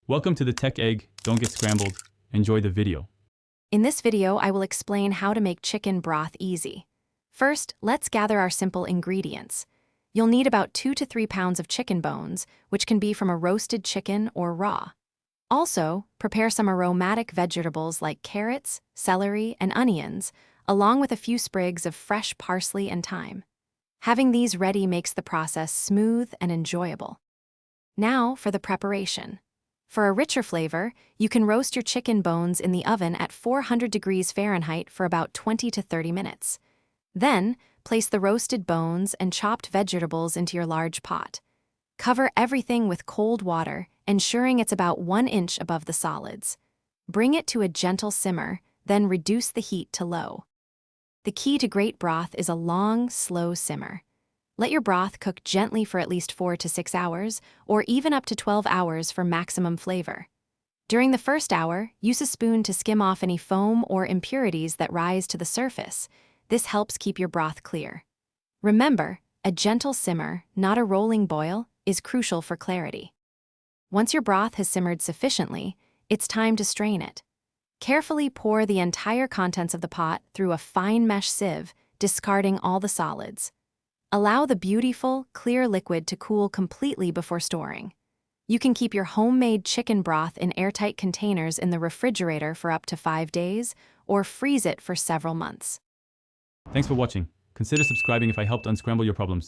Welcome to the Tech Egg. Don't get scrambled. Enjoy the video. In this video, I will explain how to make chicken broth easy. First, let's gather our simple ingredients. You'll need about 2 to 3 pounds of chicken bones, which can be from a roasted chicken or raw. Also, prepare some aromatic vegetables like carrots, celery, and onions, along with a few sprigs of fresh parsley and thyme. Having these ready makes the process smooth and enjoyable. Now for the preparation. For a richer flavor, you can roast your chicken bones in the oven at 400 degrees Fahrenheit for about 20 to 30 minutes. Then, place the roasted bones and chopped vegetables into your large pot. Cover everything with cold water, ensuring it's about 1 inch above the solids. Bring it to a gentle simmer, then reduce the heat to low. The key to great broth is a long, slow simmer. Let your broth cook gently for at least 4 to 6 hours, or even up to 12 hours for maximum flavor. During the first hour, use a spoon to skim off any foam or impurities that rise to the surface. This helps keep your broth clear. Remember, a gentle simmer, not a rolling boil, is crucial for clarity. Once your broth has simmered sufficiently, it's time to strain it. Carefully pour the entire contents of the pot through a fine mesh sieve, discarding all the solids. Allow the beautiful, clear liquid to cool completely before storing. You can keep your homemade chicken broth in airtight containers in the refrigerator for up to 5 days, or freeze it for several months. Thanks for watching. Consider subscribing if I helped unscramble your problems.